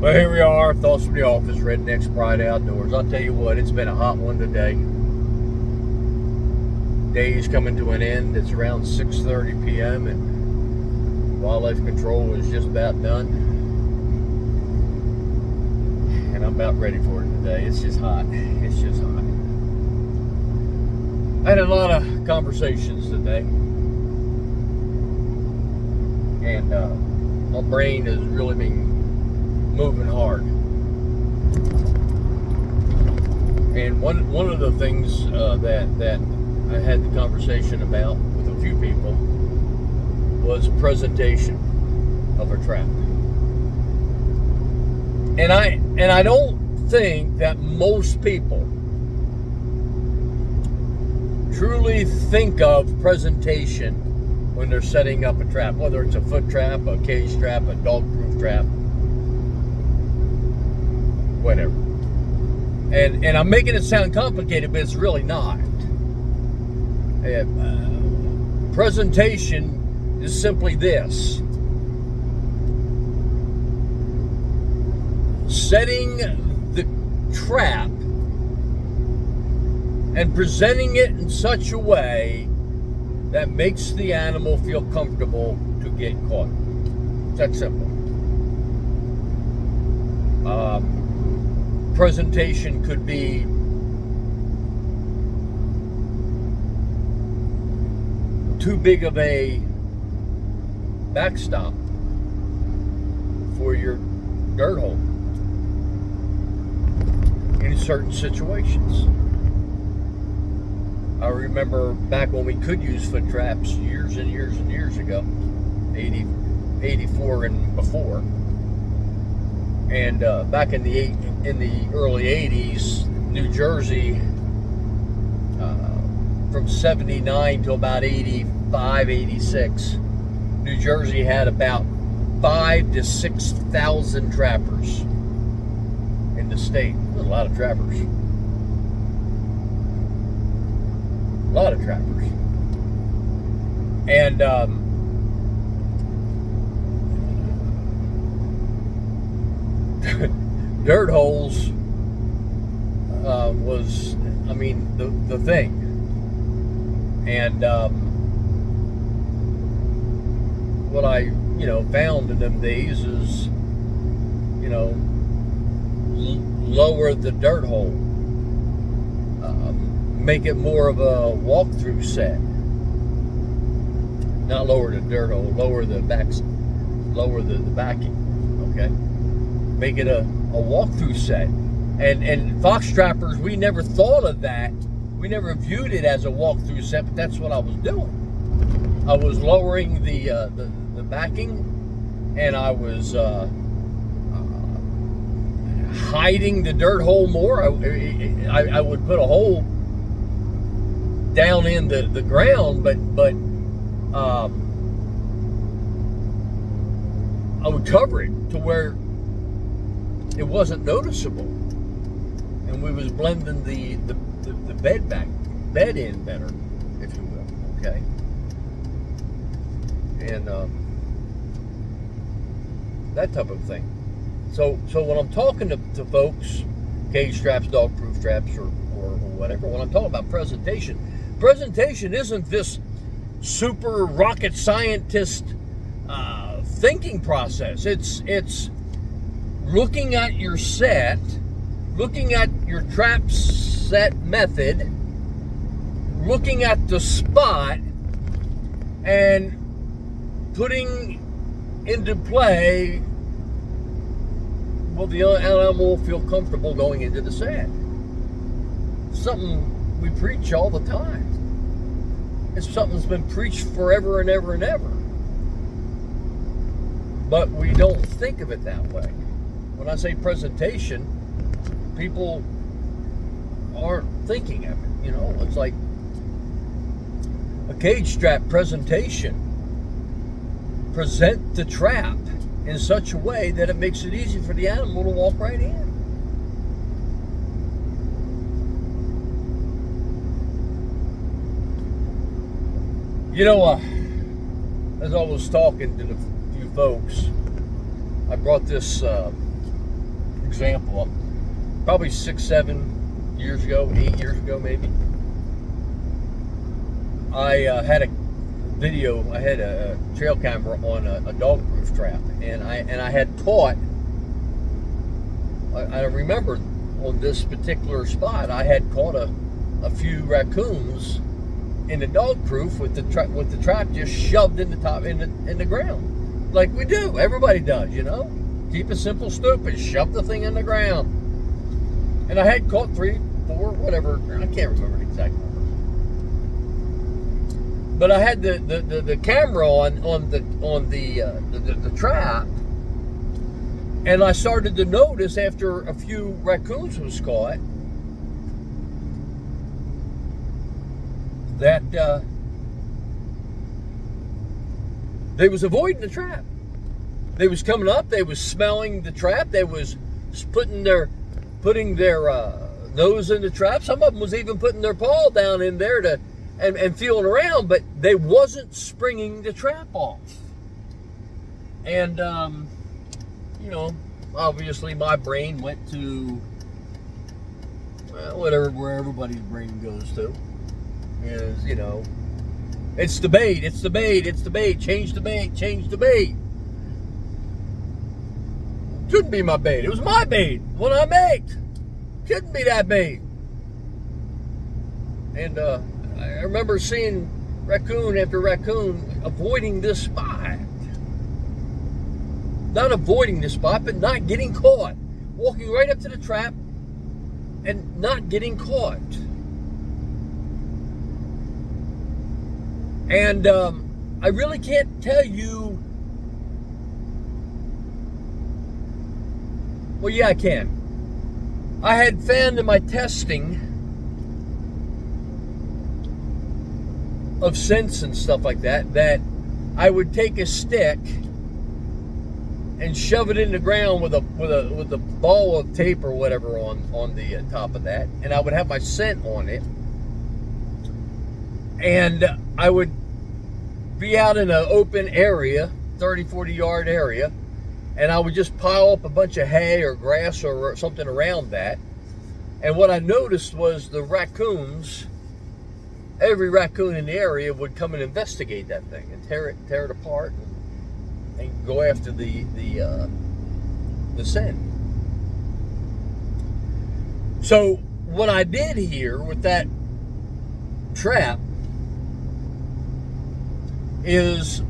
Well, here we are, Thoughts from the Office, Redneck's Pride Outdoors. I'll tell you what, it's been a hot one today. Day's coming to an end. It's around 6:30 p.m. and wildlife control is just about done. And I'm about ready for it today. It's just hot. It's just hot. I had a lot of conversations today. And my brain has really been moving hard. And one of the things that I had the conversation about with a few people was presentation of a trap. And I don't think that most people truly think of presentation when they're setting up a trap, whether it's a foot trap, a cage trap, a dog-proof trap, whatever. And I'm making it sound complicated, but it's really not. Presentation is simply this: setting the trap and presenting it in such a way that makes the animal feel comfortable to get caught. It's that simple. Presentation could be too big of a backstop for your dirt hole in certain situations. I remember back when we could use foot traps years and years and years ago, 84 and before. And back in the early 80s, New Jersey, from 79 to about 85, 86, New Jersey had about 5,000 to 6,000 trappers in the state. There's a lot of trappers. A lot of trappers. And dirt holes was, the thing. And what I, found in them days is, lower the dirt hole. Make it more of a walkthrough set. Not lower the dirt hole, lower the backing, okay? Make it a walkthrough set. And fox trappers, we never thought of that. We never viewed it as a walkthrough set, but that's what I was doing. I was lowering the backing, and I was hiding the dirt hole more. I would put a hole down in the ground, but I would cover it to where it wasn't noticeable, and we was blending the bed in better, if you will, okay? And that type of thing. So when I'm talking to folks, cage traps, dog-proof traps, or whatever, when I'm talking about presentation isn't this super rocket scientist thinking process. It's looking at your set, looking at your trap set method, looking at the spot, and putting into play will the animal feel comfortable going into the set. Something we preach all the time. It's something that's been preached forever and ever and ever. But we don't think of it that way. When I say presentation, people aren't thinking of it. It's like a cage strap presentation. Present the trap in such a way that it makes it easy for the animal to walk right in. As I was talking to the few folks, I brought this example, probably 6, 7 years ago, 8 years ago maybe, I had a trail camera on a dog-proof trap, and I had caught. I remember on this particular spot, I had caught a few raccoons in the dog-proof with the trap just shoved in the ground, like we do. Everybody does, you know. Keep it simple, stupid. Shove the thing in the ground. And I had caught 3, 4, whatever. I can't remember the exact number. But I had the camera on the trap, and I started to notice after a few raccoons was caught that they was avoiding the trap. They was coming up. They was smelling the trap. They was putting their nose in the trap. Some of them was even putting their paw down in there and feeling around, but they wasn't springing the trap off. And you know, obviously my brain went to where everybody's brain goes to is, you know, it's the bait, change the bait. Couldn't be my bait. It was my bait. What I made. Couldn't be that bait. And I remember seeing raccoon after raccoon avoiding this spot. Not avoiding this spot, but not getting caught. Walking right up to the trap and not getting caught. And I really can't tell you. Well, yeah, I can. I had found in my testing of scents and stuff like that I would take a stick and shove it in the ground with a ball of tape or whatever on the top of that, and I would have my scent on it, and I would be out in an open area, 30-40 yard area, and I would just pile up a bunch of hay or grass or something around that. And what I noticed was the raccoons, every raccoon in the area would come and investigate that thing and tear it apart and go after the scent. So what I did here with that trap is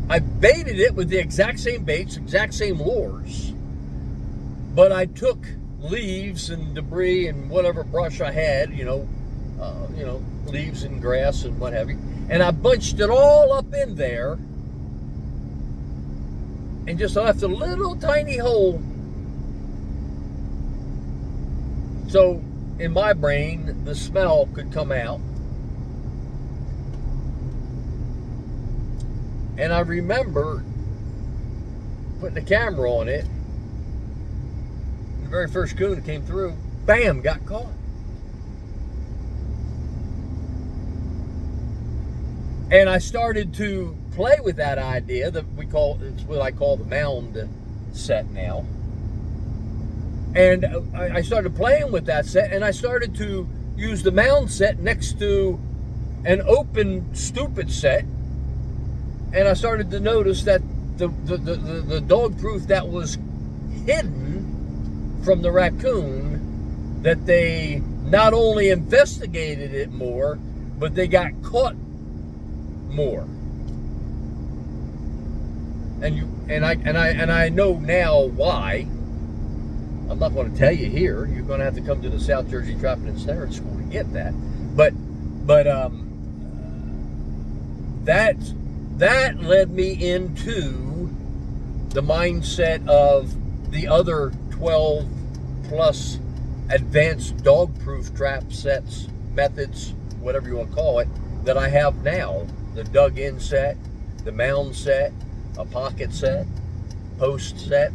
I baited it with the exact same baits, exact same lures, but I took leaves and debris and whatever brush I had, leaves and grass and what have you, and I bunched it all up in there and just left a little tiny hole. So in my brain, the smell could come out. And I remember putting the camera on it. The very first coon that came through, bam, got caught. And I started to play with that idea that it's what I call the mound set now. And I started playing with that set, and I started to use the mound set next to an open stupid set. And I started to notice that the dog proof that was hidden from the raccoon, that they not only investigated it more, but they got caught more. And I know now why. I'm not going to tell you here. You're going to have to come to the South Jersey Trapping and Snaring School to get that. But that led me into the mindset of the other 12 plus advanced dog-proof trap sets, methods, whatever you want to call it, that I have now. The dug-in set, the mound set, a pocket set, post set.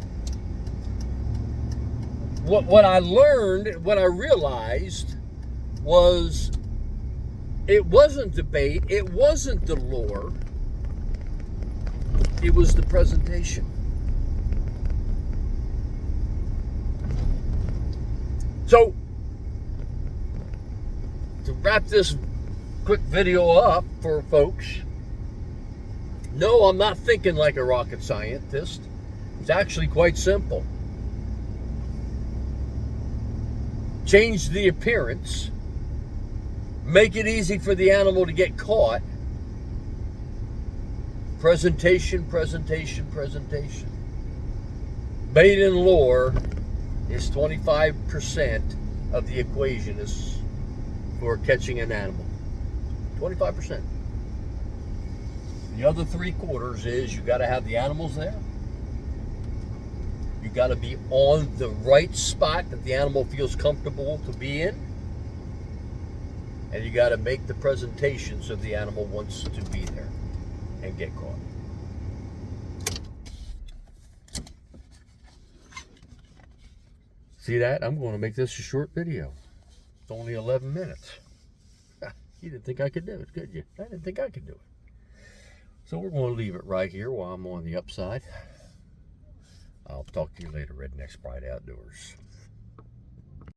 What I learned, what I realized was it wasn't the bait, it wasn't the lure, it was the presentation. So, to wrap this quick video up for folks, no, I'm not thinking like a rocket scientist. It's actually quite simple. Change the appearance, make it easy for the animal to get caught. Presentation, presentation, presentation. Bait and lure is 25% of the equation is for catching an animal. 25%. The other 3/4 is you got to have the animals there. You got to be on the right spot that the animal feels comfortable to be in. And you got to make the presentation so the animal wants to be there and get caught. See that? I'm going to make this a short video. It's only 11 minutes. You didn't think I could do it, could you? I didn't think I could do it. So we're going to leave it right here while I'm on the upside. I'll talk to you later, Redneck Sprite Outdoors.